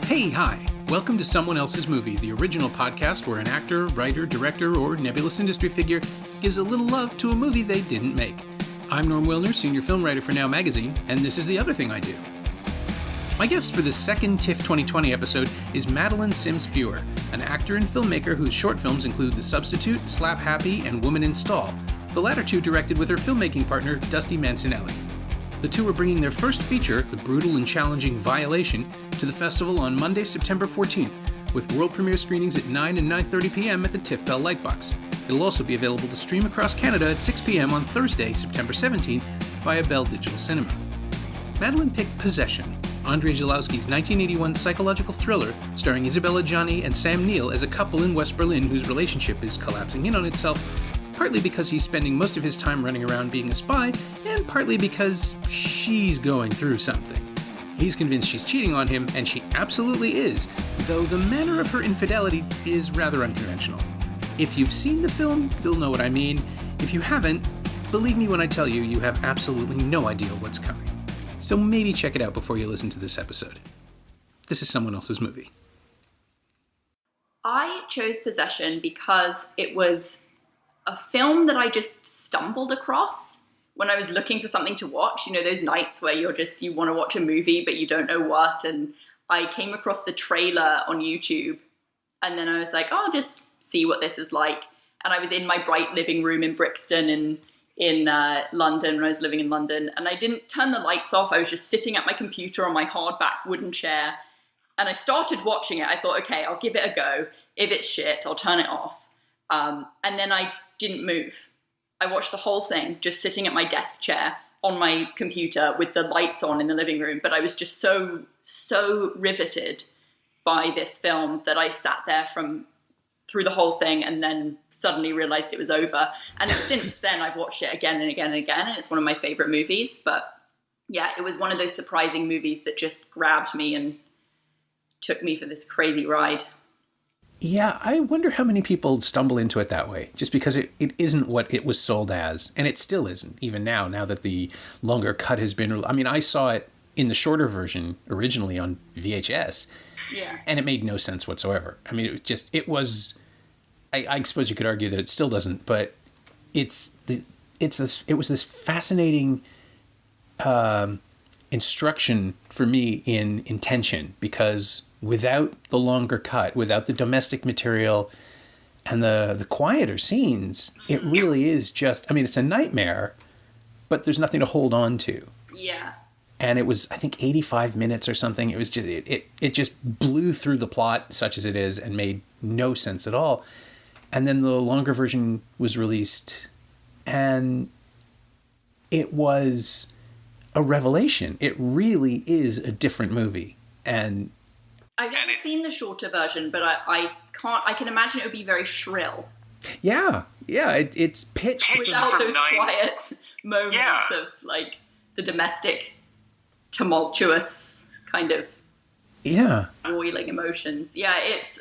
Hey, hi! Welcome to Someone Else's Movie, the original podcast where an actor, writer, director, or nebulous industry figure gives a little love to a movie they didn't make. I'm Norm Wilner, senior film writer for Now Magazine, and this is the other thing I do. My guest for the second TIFF 2020 episode is Madeleine Sims-Fewer, an actor and filmmaker whose short films include The Substitute, Slap Happy, and Woman in Stall, the latter two directed with her filmmaking partner, Dusty Mancinelli. The two are bringing their first feature, the brutal and challenging Violation, to the festival on Monday, September 14th, with world premiere screenings at 9 and 9:30 p.m. at the TIFF Bell Lightbox. It'll also be available to stream across Canada at 6 p.m. on Thursday, September 17th, via Bell Digital Cinema. Madeleine picked Possession, Andrzej Zulawski's 1981 psychological thriller starring Isabelle Adjani and Sam Neill as a couple in West Berlin whose relationship is collapsing in on itself, partly because he's spending most of his time running around being a spy, and partly because she's going through something. He's convinced she's cheating on him, and she absolutely is, though the manner of her infidelity is rather unconventional. If you've seen the film, you'll know what I mean. If you haven't, believe me when I tell you, you have absolutely no idea what's coming. So maybe check it out before you listen to this episode. This is Someone Else's Movie. I chose Possession because it was a film that I just stumbled across when I was looking for something to watch. You know, those nights where you want to watch a movie, but you don't know what. And I came across the trailer on YouTube, and then I was like, oh, I'll just see what this is like. And I was in my bright living room in Brixton in London, when I was living in London, and I didn't turn the lights off. I was just sitting at my computer on my hardback wooden chair, and I started watching it. I thought, okay, I'll give it a go. If it's shit, I'll turn it off. And then I didn't move. I watched the whole thing just sitting at my desk chair on my computer with the lights on in the living room. But I was just so riveted by this film that I sat there through the whole thing and then suddenly realized it was over. And since then I've watched it again and again and again, and it's one of my favorite movies. But yeah, it was one of those surprising movies that just grabbed me and took me for this crazy ride. Yeah, I wonder how many people stumble into it that way, just because it isn't what it was sold as. And it still isn't, even now that the longer cut has been... I mean, I saw it in the shorter version originally on VHS, yeah, and it made no sense whatsoever. I mean, it was... I suppose you could argue that it still doesn't, but it was this fascinating instruction for me in intention, because without the longer cut, without the domestic material and the quieter scenes, it really is just, I mean, it's a nightmare, but there's nothing to hold on to. Yeah. And it was, I think, 85 minutes or something. It was just, it just blew through the plot, such as it is, and made no sense at all. And then the longer version was released, and it was a revelation. It really is a different movie. And I've never seen the shorter version, but I can imagine it would be very shrill. Yeah, it's pitched without those quiet moments of like the domestic, tumultuous kind of boiling emotions. Yeah, it's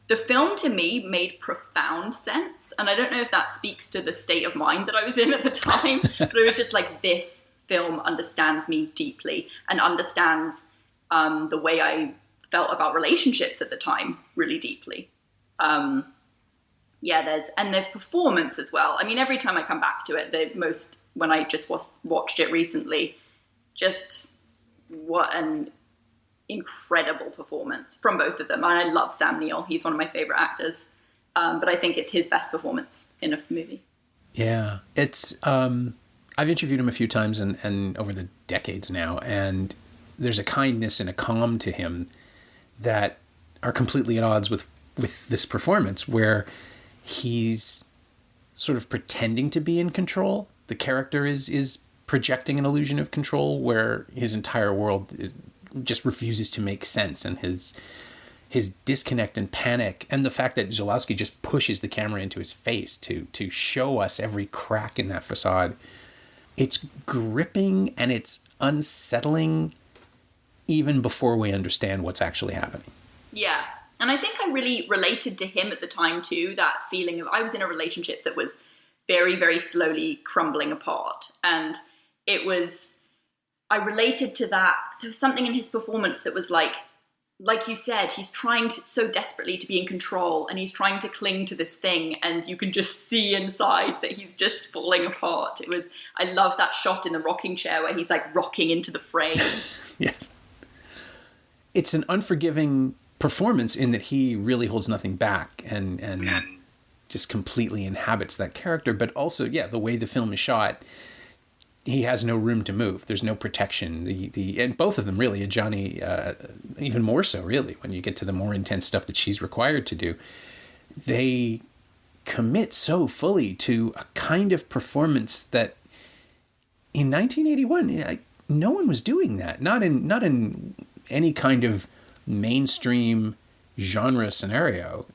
the film to me made profound sense, and I don't know if that speaks to the state of mind that I was in at the time, but it was just like, this film understands me deeply and understands the way I felt about relationships at the time really deeply. And the performance as well. I mean, every time I come back to it, when I just watched it recently, just what an incredible performance from both of them. And I love Sam Neill. He's one of my favorite actors. But I think it's his best performance in a movie. Yeah, it's, I've interviewed him a few times and over the decades now, and there's a kindness and a calm to him that are completely at odds with this performance, where he's sort of pretending to be in control. The character is projecting an illusion of control, where his entire world just refuses to make sense, and his disconnect and panic, and the fact that Zulawski just pushes the camera into his face to show us every crack in that facade. It's gripping and it's unsettling even before we understand what's actually happening. Yeah. And I think I really related to him at the time too, that feeling of, I was in a relationship that was very, very slowly crumbling apart. And I related to that. There was something in his performance that was like, like you said, he's trying so desperately to be in control, and he's trying to cling to this thing, and you can just see inside that he's just falling apart. I love that shot in the rocking chair where he's like rocking into the frame. Yes. It's an unforgiving performance in that he really holds nothing back and just completely inhabits that character. But also, the way the film is shot, he has no room to move. There's no protection. And both of them really, Adjani, even more so really, when you get to the more intense stuff that she's required to do, they commit so fully to a kind of performance that in 1981, no one was doing that. Not in any kind of mainstream genre scenario.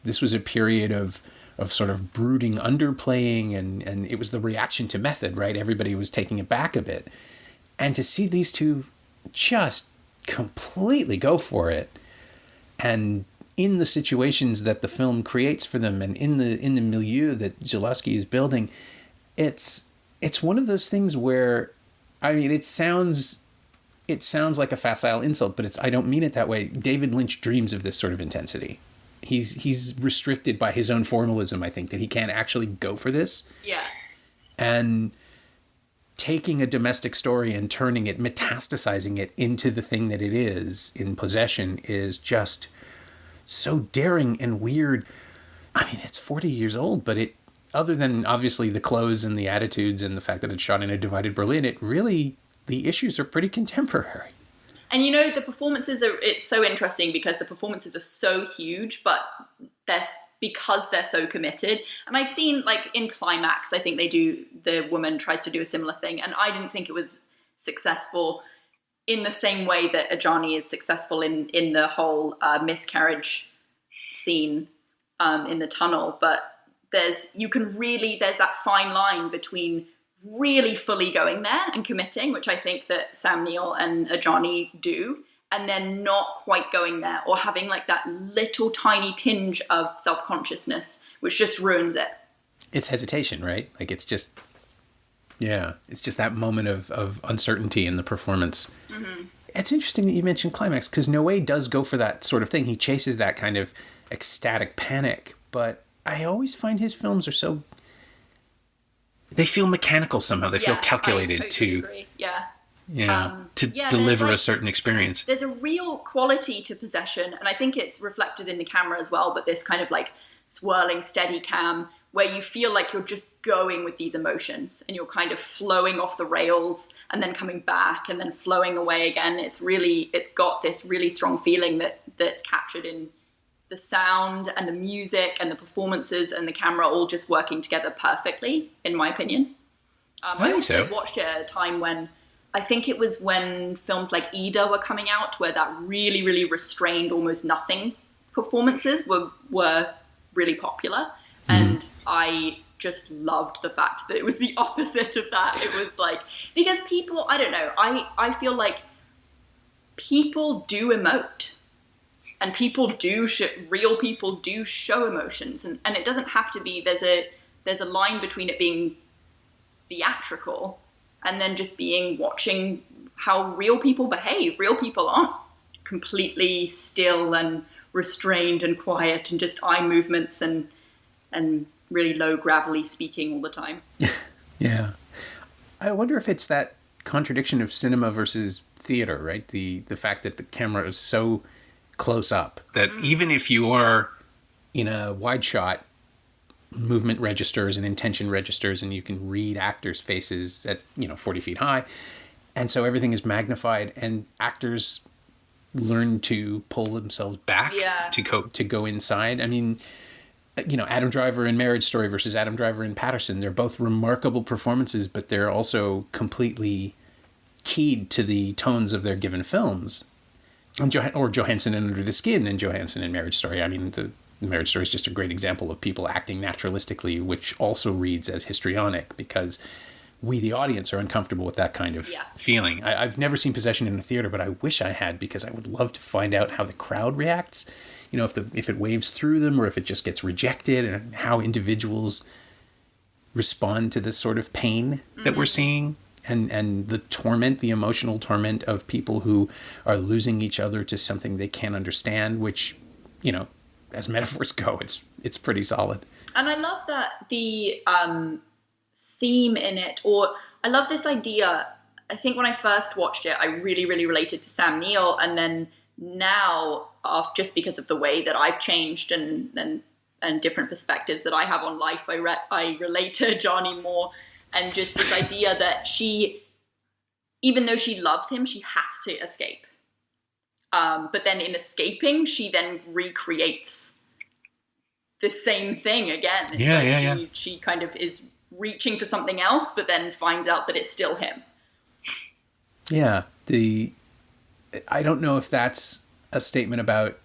This was a period of sort of brooding underplaying, and it was the reaction to method, right? Everybody was taking it back a bit. And to see these two just completely go for it, and in the situations that the film creates for them, and in the milieu that Zulawski is building, it's one of those things where, I mean, it sounds like a facile insult, but I don't mean it that way. David Lynch dreams of this sort of intensity. He's restricted by his own formalism, I think, that he can't actually go for this. Yeah. And taking a domestic story and turning it, metastasizing it into the thing that it is in Possession is just so daring and weird. I mean, it's 40 years old, but other than obviously the clothes and the attitudes and the fact that it's shot in a divided Berlin, the issues are pretty contemporary. And the performances it's so interesting because the performances are so huge, but because they're so committed. And I've seen, like, in Climax, I think the woman tries to do a similar thing, and I didn't think it was successful in the same way that Adjani is successful in the whole miscarriage scene in the tunnel. But there's that fine line between really fully going there and committing, which I think that Sam Neill and Adjani do, and then not quite going there, or having like that little tiny tinge of self-consciousness, which just ruins it. It's hesitation, right? Like it's just that moment of uncertainty in the performance. Mm-hmm. It's interesting that you mentioned Climax, because Noé does go for that sort of thing. He chases that kind of ecstatic panic, but I always find his films are so... They feel mechanical somehow. They feel calculated agree. to deliver a certain experience. There's a real quality to Possession, and I think it's reflected in the camera as well, but this kind of like swirling steady cam where you feel like you're just going with these emotions and you're kind of flowing off the rails and then coming back and then flowing away again. It's got this really strong feeling that's captured in the sound and the music and the performances and the camera all just working together perfectly, in my opinion. I also watched it at a time when, I think it was when films like Ida were coming out, where that really, really restrained, almost nothing performances were really popular. And I just loved the fact that it was the opposite of that. It was like, because people, I don't know, I feel like people do emote. And real people do show emotions, and it doesn't have to be. There's a line between it being theatrical and then just watching how real people behave. Real people aren't completely still and restrained and quiet and just eye movements and really low gravelly speaking all the time. Yeah, I wonder if it's that contradiction of cinema versus theater, right? The fact that the camera is so close up that even if you are in a wide shot, movement registers and intention registers, and you can read actors' faces at 40 feet high, and so everything is magnified, and actors learn to pull themselves back to go inside. I mean, Adam Driver in Marriage Story versus Adam Driver in Patterson, they're both remarkable performances, but they're also completely keyed to the tones of their given films. Or Johansson in Under the Skin and Johansson in Marriage Story. I mean, the Marriage Story is just a great example of people acting naturalistically, which also reads as histrionic, because we, the audience, are uncomfortable with that kind of feeling. I've never seen Possession in a theater, but I wish I had, because I would love to find out how the crowd reacts. If it waves through them or if it just gets rejected, and how individuals respond to this sort of pain that we're seeing. and the torment, the emotional torment of people who are losing each other to something they can't understand, which, you know, as metaphors go, it's pretty solid. And I love that the theme in it, or I love this idea. I think when I first watched it, I really, really related to Sam Neill, and then now, just because of the way that I've changed and different perspectives that I have on life, I relate to Adjani more, and just this idea that she, even though she loves him, she has to escape. But then in escaping, she then recreates the same thing again. She kind of is reaching for something else, but then finds out that it's still him. Yeah, I don't know if that's a statement about,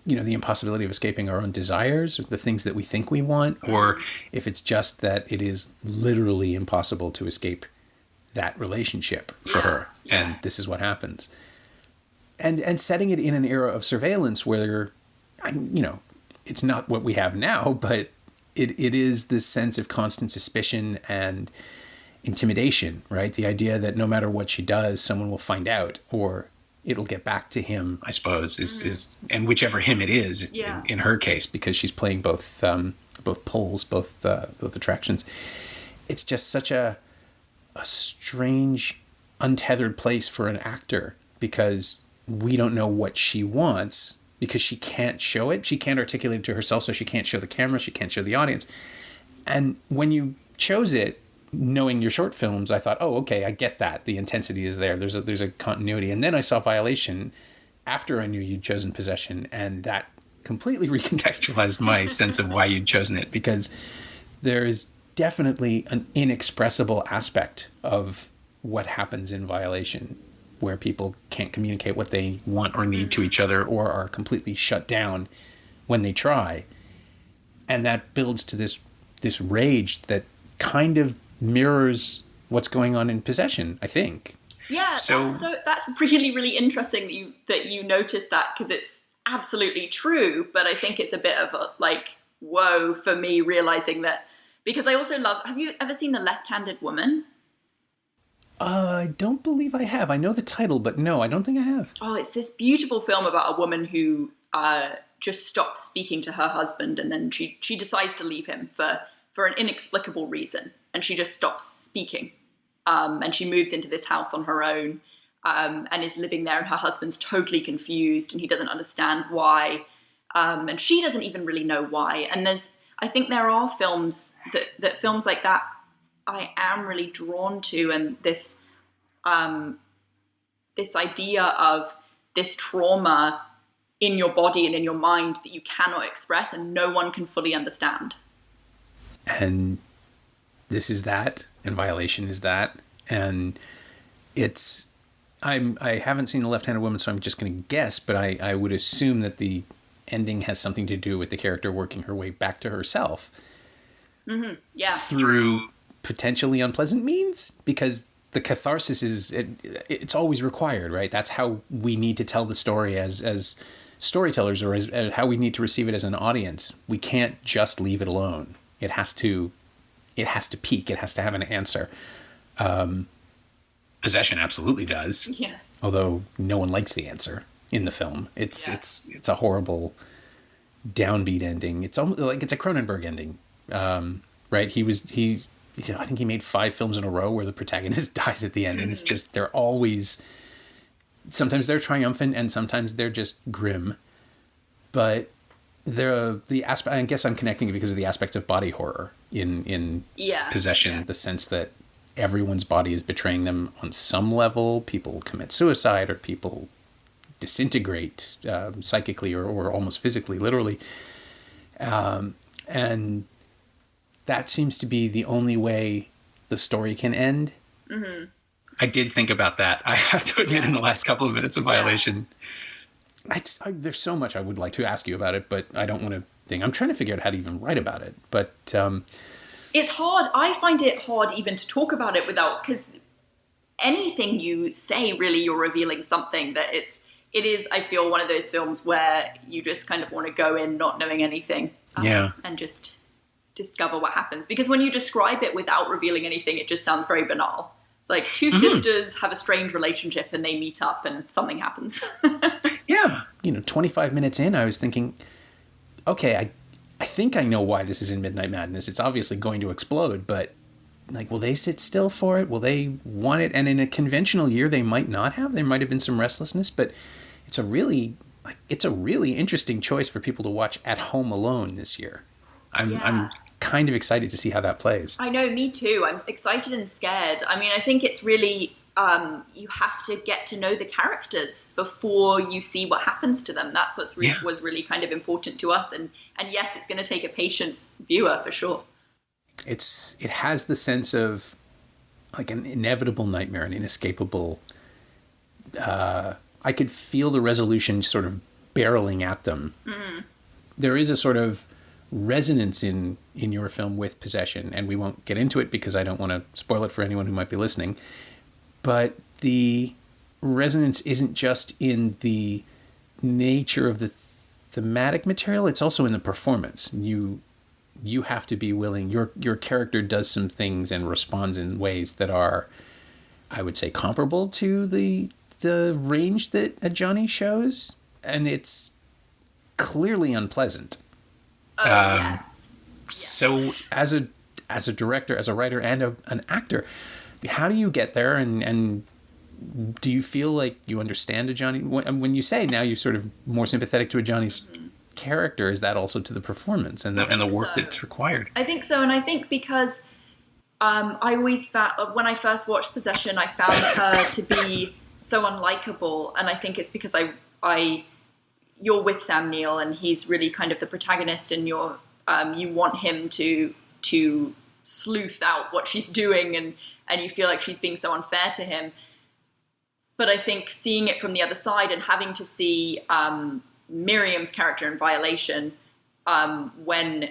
you know, the impossibility of escaping our own desires, or the things that we think we want, or if it's just that it is literally impossible to escape that relationship for her, and this is what happens. And setting it in an era of surveillance where, you know, it's not what we have now, but it is this sense of constant suspicion and intimidation, right? The idea that no matter what she does, someone will find out, or it'll get back to him, I suppose, is and whichever him it is, in her case, because she's playing both poles, both attractions. It's just such a strange, untethered place for an actor, because we don't know what she wants, because she can't show it. She can't articulate it to herself, so she can't show the camera, she can't show the audience. And when you chose it, knowing your short films, I thought, oh, okay, I get that. The intensity is there. There's a continuity. And then I saw Violation after I knew you'd chosen Possession, and that completely recontextualized my sense of why you'd chosen it, because there is definitely an inexpressible aspect of what happens in Violation, where people can't communicate what they want or need to each other, or are completely shut down when they try. And that builds to this rage that kind of mirrors what's going on in Possession, I think. Yeah, that's really, really interesting that you noticed that, because it's absolutely true, but I think it's a bit of a, like, whoa for me, realizing that, because I also love, have you ever seen The Left-Handed Woman? I don't believe I have. I know the title, but no, I don't think I have. Oh, it's this beautiful film about a woman who just stops speaking to her husband, and then she decides to leave him for an inexplicable reason, and she just stops speaking. And she moves into this house on her own, and is living there, and her husband's totally confused, and he doesn't understand why, and she doesn't even really know why. And I think there are films that films like that I am really drawn to, and this idea of this trauma in your body and in your mind that you cannot express and no one can fully understand. And this is that, and Violation is that, and I haven't seen The Left-Handed Woman, so I'm just going to guess, but I would assume that the ending has something to do with the character working her way back to herself. Mm-hmm. Yeah. Through potentially unpleasant means, because the catharsis it's always required, right? That's how we need to tell the story as storytellers, or as how we need to receive it as an audience. We can't just leave it alone. It has to peak. It has to have an answer. Possession absolutely does. Yeah. Although no one likes the answer in the film. It's a horrible downbeat ending. It's almost like it's a Cronenberg ending. Right? I think he made 5 films in a row where the protagonist dies at the end, and it's just, they're always, sometimes they're triumphant and sometimes they're just grim. But the aspect, I guess I'm connecting it because of the aspects of body horror in Possession, the sense that everyone's body is betraying them on some level. People commit suicide, or people disintegrate psychically or almost physically, literally. And that seems to be the only way the story can end. Mm-hmm. I did think about that, I have to admit, in the last couple of minutes of Violation. There's so much I would like to ask you about it, but I don't want to think. I'm trying to figure out how to even write about it. But it's hard. I find it hard even to talk about it because anything you say, really, you're revealing something that it is, I feel, one of those films where you just kind of want to go in not knowing anything. And just discover what happens. Because when you describe it without revealing anything, it just sounds very banal. It's like two sisters have a strained relationship and they meet up and something happens. Yeah. 25 minutes in, I was thinking, okay, I think I know why this is in Midnight Madness. It's obviously going to explode, but like, will they sit still for it? Will they want it? And in a conventional year, they might not have. There might have been some restlessness, but it's a really interesting choice for people to watch at home alone this year. I'm kind of excited to see how that plays. I know, me too. I'm excited and scared. I mean, I think it's really, you have to get to know the characters before you see what happens to them. That's was really kind of important to us. And yes, it's going to take a patient viewer for sure. It has the sense of like an inevitable nightmare, an inescapable, I could feel the resolution sort of barreling at them. Mm. There is a sort of resonance in your film with possession, and we won't get into it because I don't want to spoil it for anyone who might be listening. But the resonance isn't just in the nature of the thematic material, it's also in the performance. You have to be willing, your character does some things and responds in ways that are, I would say, comparable to the range that Adjani shows, and it's clearly unpleasant. Yeah. So as a director, as a writer, and an actor, how do you get there? And do you feel like you understand Adjani? When you say now you're sort of more sympathetic to Adjani's character, is that also to the performance and the work that's required? I think so, and I think because I always found, when I first watched Possession, I found her to be so unlikable, and I think it's because you're with Sam Neill, and he's really kind of the protagonist, and you want him to sleuth out what she's doing, and you feel like she's being so unfair to him. But I think seeing it from the other side and having to see Miriam's character in Violation, when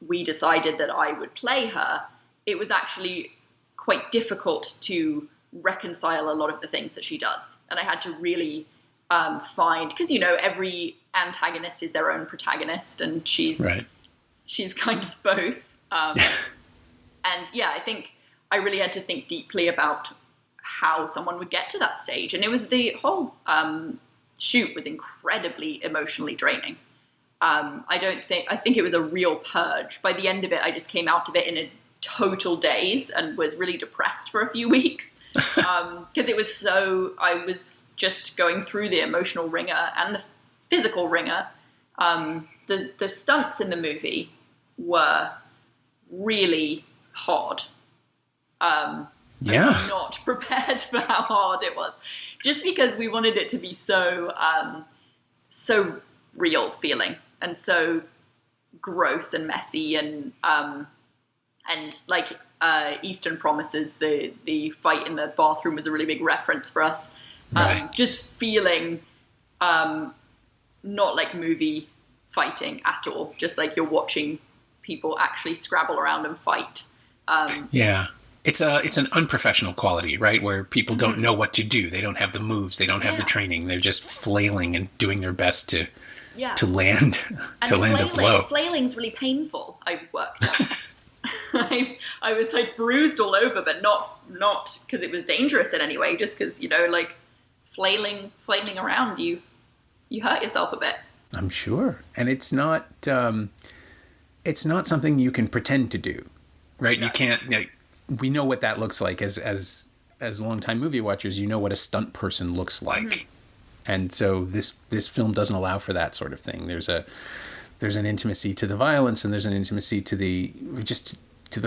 we decided that I would play her, it was actually quite difficult to reconcile a lot of the things that she does. And I had to really find, because, every antagonist is their own protagonist, and she's kind of both. And yeah, I think I really had to think deeply about how someone would get to that stage. And it was the whole shoot was incredibly emotionally draining. I think it was a real purge. By the end of it, I just came out of it in a total daze and was really depressed for a few weeks. Because I was just going through the emotional ringer and the physical ringer. The stunts in the movie were really hard. I'm not prepared for how hard it was, just because we wanted it to be so real feeling and so gross and messy, and like Eastern Promises, the fight in the bathroom was a really big reference for us. Just feeling not like movie fighting at all, just like you're watching people actually scrabble around and fight. It's an unprofessional quality, right? Where people don't know what to do. They don't have the moves. They don't have the training. They're just flailing and doing their best to land a blow. Flailing's really painful. I worked out. I was like bruised all over, but not because it was dangerous in any way. Just because like flailing around, you hurt yourself a bit. I'm sure, and it's not something you can pretend to do, right? No. You can't. We know what that looks like as longtime movie watchers. You know what a stunt person looks like, and so this film doesn't allow for that sort of thing. There's an intimacy to the violence, and there's an intimacy to the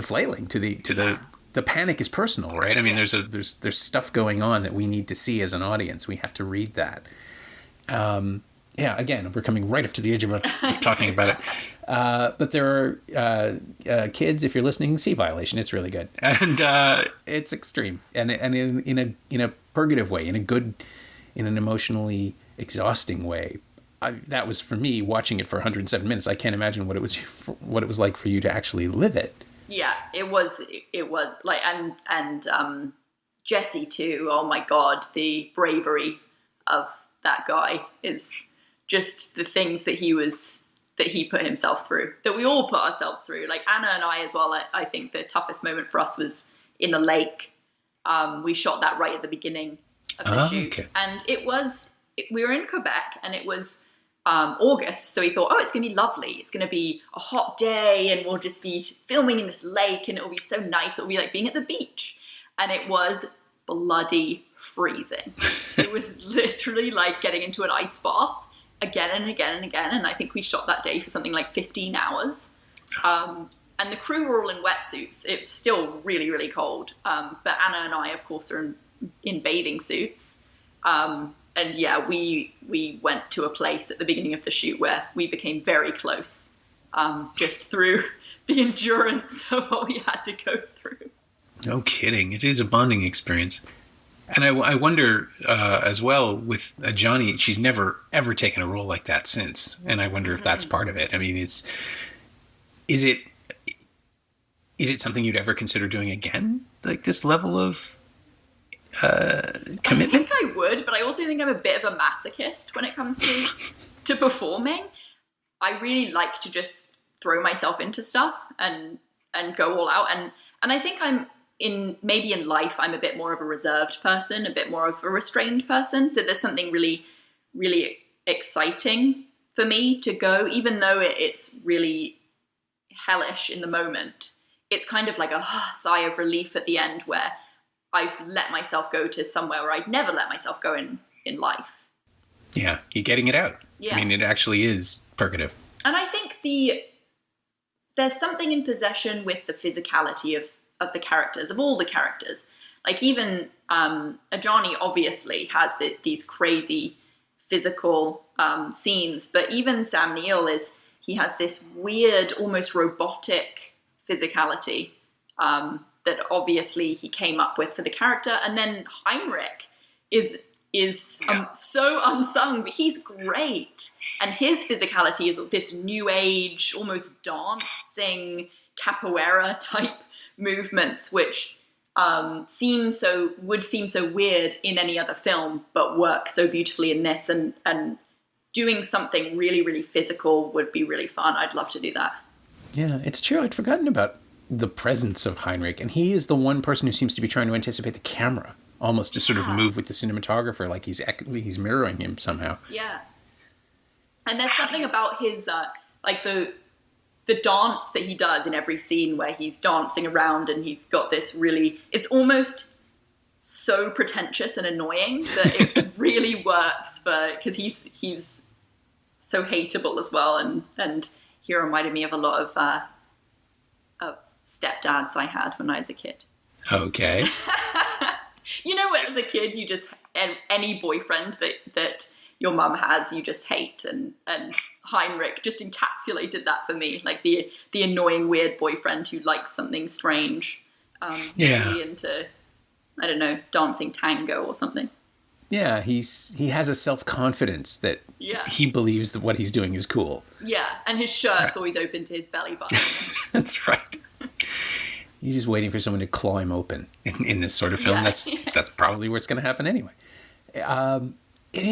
flailing, to the panic is personal, right? I mean, there's stuff going on that we need to see as an audience. We have to read that. Again, we're coming right up to the edge of talking about it. But there are kids, if you're listening, see Violation. It's really good, and it's extreme, and in a purgative way, in an emotionally exhausting way. That was for me watching it for 107 minutes. I can't imagine what it was like for you to actually live it. Yeah, it was like, and Jesse too. Oh my God, the bravery of that guy is just the things that he put himself through, that we all put ourselves through. Like Anna and I as well. I think the toughest moment for us was in the lake, We shot that right at the beginning of the shoot. Okay. And we were in Quebec, and it was August, so we thought, it's going to be lovely. It's going to be a hot day, and we'll just be filming in this lake, and it'll be so nice. It'll be like being at the beach. And it was bloody freezing. It was literally like getting into an ice bath again and again and again. And I think we shot that day for something like 15 hours. And the crew were all in wetsuits. It's still really, really cold. But Anna and I, of course, are in bathing suits. And yeah, we went to a place at the beginning of the shoot where we became very close, just through the endurance of what we had to go through. No kidding. It is a bonding experience. And I wonder as well with Adjani, she's never, ever taken a role like that since. And I wonder if that's part of it. I mean, is it something you'd ever consider doing again? Like this level of commitment? I think I would, but I also think I'm a bit of a masochist when it comes to performing. I really like to just throw myself into stuff and go all out. And I think maybe in life, I'm a bit more of a reserved person, a bit more of a restrained person. So there's something really, really exciting for me to go, even though it's really hellish in the moment. It's kind of like a sigh of relief at the end where I've let myself go to somewhere where I'd never let myself go in life. Yeah, you're getting it out. Yeah. I mean, it actually is purgative. And I think there's something in Possession with the physicality of the characters, of all the characters. Like even Adjani obviously has these crazy physical scenes, but even Sam Neill he has this weird, almost robotic physicality that obviously he came up with for the character. And then Heinrich is so unsung, but he's great. And his physicality is this new age, almost dancing capoeira type movements, which would seem so weird in any other film, but work so beautifully in this. And doing something really, really physical would be really fun. I'd love to do that. Yeah, it's true. I'd forgotten about the presence of Heinrich, and he is the one person who seems to be trying to anticipate the camera, almost to sort of move with the cinematographer, like he's mirroring him somehow. Yeah, and there's something about his like the dance that he does in every scene where he's dancing around, and he's got this really, it's almost so pretentious and annoying that it really works because he's so hateable as well, and he reminded me of a lot of stepdads I had when I was a kid. Okay. You know, when as a kid, you just, any boyfriend that your mum has, you just hate, and Heinrich just encapsulated that for me, like the annoying weird boyfriend who likes something strange, really into, I don't know, dancing tango or something. Yeah, he has a self-confidence that he believes that what he's doing is cool. Yeah, and his shirt's always open to his belly button. That's right. You're just waiting for someone to claw him open in this sort of film. Yeah, that's probably what's going to happen anyway. It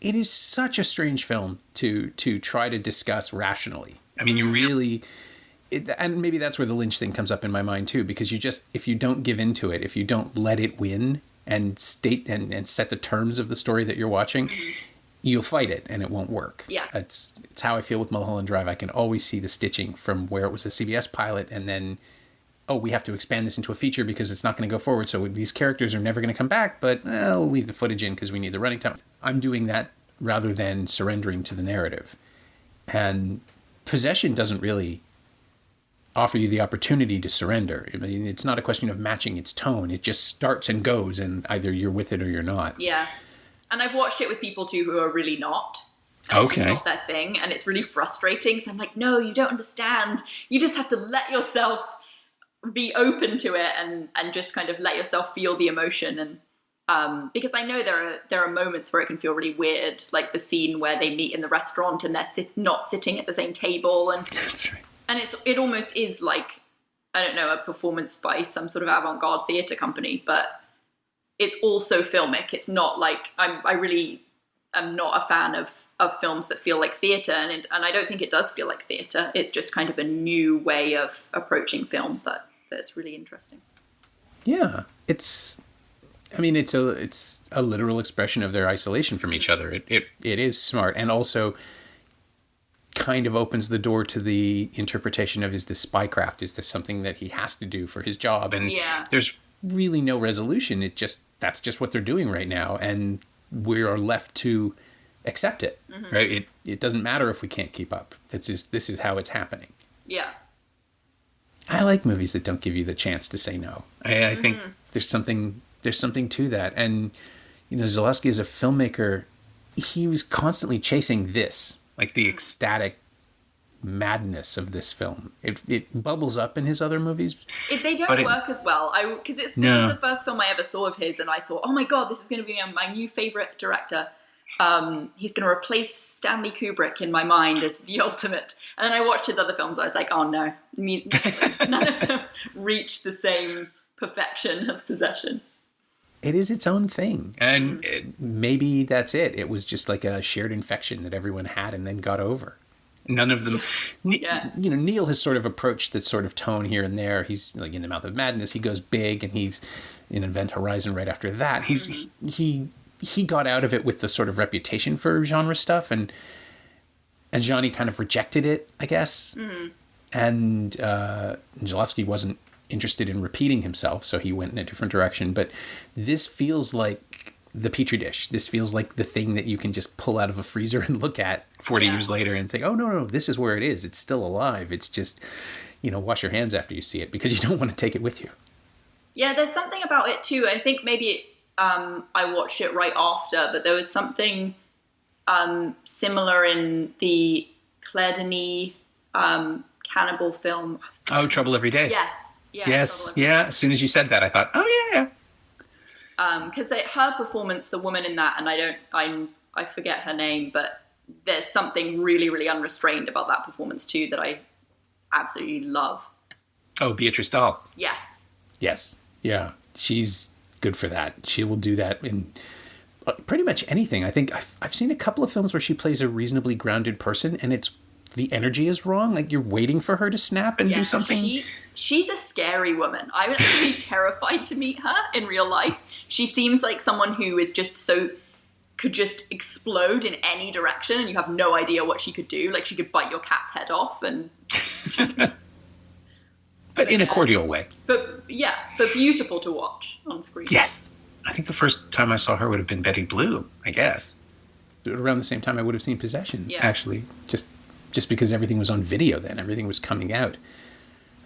is such a strange film to try to discuss rationally. I mean, you really... and maybe that's where the Lynch thing comes up in my mind too, because if you don't give into it, if you don't let it win and state and set the terms of the story that you're watching, you'll fight it and it won't work. Yeah. It's how I feel with Mulholland Drive. I can always see the stitching from where it was a CBS pilot, and then, we have to expand this into a feature because it's not going to go forward. So these characters are never going to come back, but we'll leave the footage in because we need the running time. I'm doing that rather than surrendering to the narrative. And Possession doesn't really offer you the opportunity to surrender. I mean, it's not a question of matching its tone. It just starts and goes, and either you're with it or you're not. Yeah. And I've watched it with people too who are really not. It's just not their thing, and it's really frustrating. So I'm like, no, you don't understand. You just have to let yourself be open to it and just kind of let yourself feel the emotion. And because I know there are moments where it can feel really weird, like the scene where they meet in the restaurant and they're not sitting at the same table. And that's right. And it almost is like, I don't know, a performance by some sort of avant-garde theatre company, but it's also filmic. It's not like, I really am not a fan of films that feel like theatre, and I don't think it does feel like theatre. It's just kind of a new way of approaching film that's really interesting. Yeah, it's a literal expression of their isolation from each other. It is smart, and also kind of opens the door to the interpretation of, is this spycraft? Is this something that he has to do for his job? And there's really no resolution. That's just what they're doing right now, and we are left to accept it. Right? It doesn't matter if we can't keep up. This is how it's happening. Yeah. I like movies that don't give you the chance to say no. I think there's something to that. And Zulawski as a filmmaker, he was constantly chasing this, like the ecstatic madness of this film. It bubbles up in his other movies. They don't work as well. Because this is the first film I ever saw of his, and I thought, oh my god, this is going to be my new favorite director. He's going to replace Stanley Kubrick in my mind as the ultimate. And then I watched his other films. I was like, oh no, none of them reach the same perfection as Possession. It is its own thing. And maybe that's it. It was just like a shared infection that everyone had and then got over. None of them. Neill has sort of approached that sort of tone here and there. He's like in The Mouth of Madness. He goes big, and he's in Event Horizon right after that. He got out of it with the sort of reputation for genre stuff, and Adjani kind of rejected it, I guess. And Zulawski wasn't interested in repeating himself, so he went in a different direction. But this feels like the Petri dish. This feels like the thing that you can just pull out of a freezer and look at 40 years later and say, oh, no, this is where it is. It's still alive. It's just, wash your hands after you see it, because you don't want to take it with you. Yeah, there's something about it too. I think maybe I watched it right after, but there was something similar in the Claire Denis cannibal film. Oh, Trouble Every Day. Yes. Yes. Yeah. As soon as you said that, I thought, oh yeah. Because her performance, the woman in that, and I forget her name, but there's something really, really unrestrained about that performance too that I absolutely love. Oh, Beatrice Dahl. Yes. Yeah. She's good for that. She will do that in pretty much anything. I think I've seen a couple of films where she plays a reasonably grounded person, and the energy is wrong. Like, you're waiting for her to snap and do something. She's a scary woman. I would actually be terrified to meet her in real life. She seems like someone who is could just explode in any direction, and you have no idea what she could do. Like, she could bite your cat's head off, and but in a cordial way. But beautiful to watch on screen. Yes. I think the first time I saw her would have been Betty Blue, I guess. Around the same time I would have seen Possession, actually. Just because everything was on video then. Everything was coming out.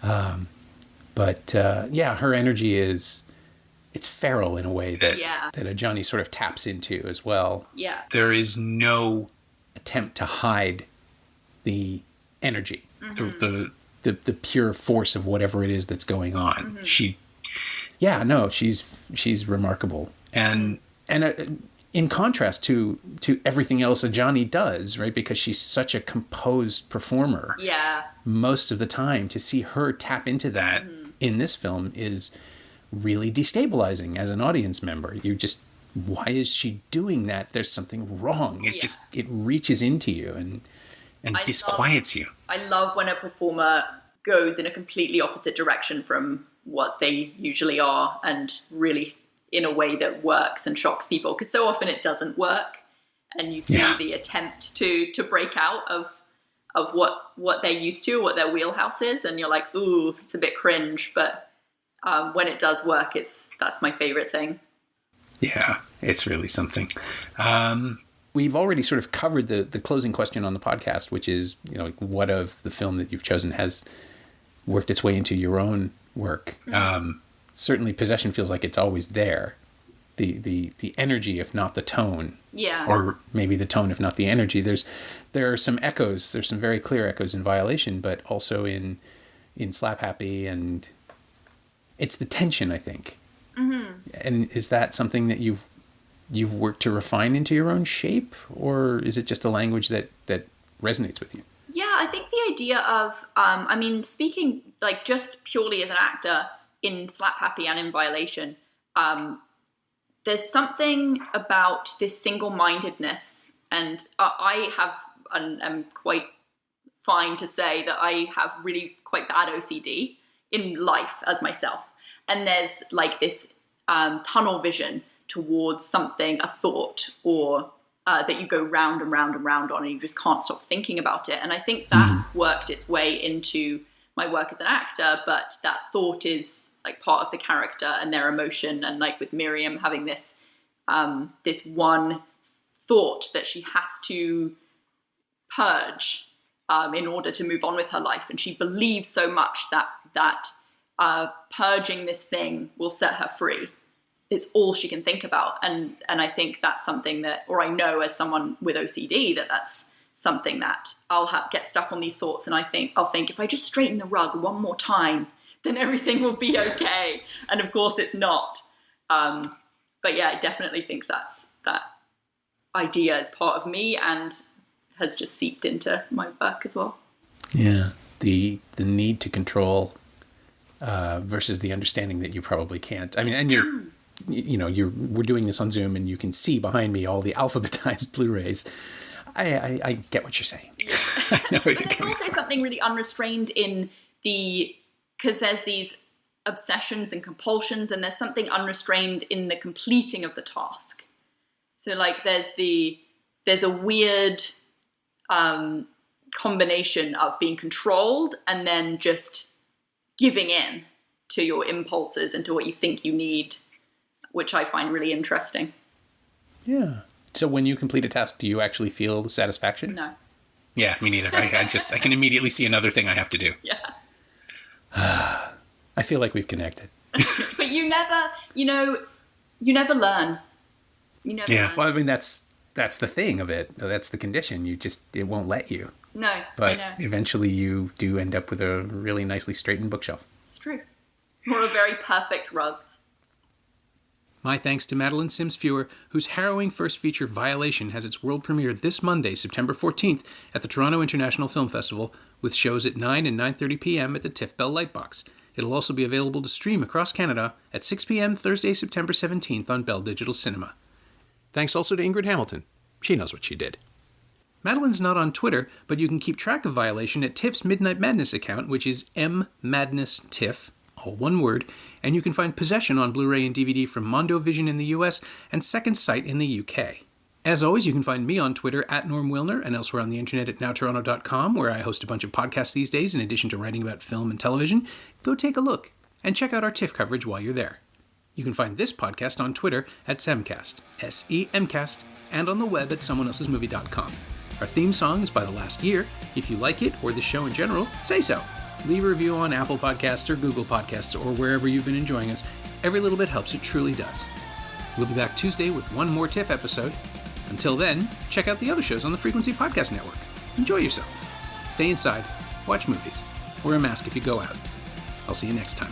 But her energy it's feral in a way that Adjani sort of taps into as well. Yeah. There is no attempt to hide the energy, the pure force of whatever it is that's going on. She's remarkable. And in contrast to everything else Adjani does, right? Because she's such a composed performer. Yeah. Most of the time, to see her tap into that in this film is really destabilizing as an audience member. Why is she doing that? There's something wrong. It reaches into you and disquiets you. I love when a performer goes in a completely opposite direction from what they usually are, and really in a way that works and shocks people, because so often it doesn't work, and you see the attempt to break out of what they're used to, what their wheelhouse is, and you're like, ooh, it's a bit cringe, but when it does work, that's my favorite thing. Yeah, it's really something. We've already sort of covered the closing question on the podcast, which is, what of the film that you've chosen has worked its way into your own work. Certainly Possession feels like it's always there. The energy, if not the tone. Yeah. Or maybe the tone, if not the energy. There are some echoes. There's some very clear echoes in Violation, but also in Slap Happy, and it's the tension, I think. Mm-hmm. And is that something that you've worked to refine into your own shape, or is it just a language that resonates with you? Yeah, I think the idea of, speaking like just purely as an actor in Slap Happy and in Violation, there's something about this single-mindedness, and I'm quite fine to say that I have really quite bad OCD in life as myself. and there's like this tunnel vision towards something, a thought, or that you go round and round and round on, and you just can't stop thinking about it. And I think that's worked its way into my work as an actor, but that thought is like part of the character and their emotion. And like with Miriam having this this one thought that she has to purge in order to move on with her life, and she believes so much that purging this thing will set her free. It's all she can think about, and I think that's something that, or I know as someone with OCD, that's something that I'll get stuck on these thoughts, and I'll think if I just straighten the rug one more time, then everything will be okay. And of course, it's not. But yeah, I definitely think that idea is part of me and has just seeped into my work as well. Yeah, the need to control versus the understanding that you probably can't. I mean, and we're doing this on Zoom, and you can see behind me all the alphabetized Blu-rays. I get what you're saying. I know where you're There's coming also from. something really unrestrained in because there's these obsessions and compulsions, and there's something unrestrained in the completing of the task. So like there's a weird combination of being controlled and then just giving in to your impulses and to what you think you need, which I find really interesting. Yeah. So when you complete a task, do you actually feel satisfaction? No. Yeah, me neither. I can immediately see another thing I have to do. Yeah. I feel like we've connected. But you never learn. You never learn. Well, I mean, that's the thing of it. That's the condition. It won't let you. No, But I know. eventually you do end up with a really nicely straightened bookshelf. It's true. Or a very perfect rug. My thanks to Madeleine Sims-Fewer, whose harrowing first feature Violation has its world premiere this Monday, September 14th, at the Toronto International Film Festival, with shows at 9 and 9:30 p.m. at the TIFF Bell Lightbox. It'll also be available to stream across Canada at 6 p.m. Thursday, September 17th on Bell Digital Cinema. Thanks also to Ingrid Hamilton. She knows what she did. Madeleine's not on Twitter, but you can keep track of Violation at TIFF's Midnight Madness account, which is mmadnesstiff, all one word, and you can find Possession on Blu-ray and DVD from Mondo Vision in the US and Second Sight in the UK. As always, you can find me on Twitter at Norm Wilner and elsewhere on the internet at nowtoronto.com, where I host a bunch of podcasts these days in addition to writing about film and television. Go take a look and check out our TIFF coverage while you're there. You can find this podcast on Twitter at Semcast, SEMcast, and on the web at someoneelsesmovie.com. Our theme song is by The Last Year. If you like it, or the show in general, say so. Leave a review on Apple Podcasts or Google Podcasts or wherever you've been enjoying us. Every little bit helps, it truly does. We'll be back Tuesday with one more TIFF episode. Until then, check out the other shows on the Frequency Podcast Network. Enjoy yourself. Stay inside, watch movies, wear a mask if you go out. I'll see you next time.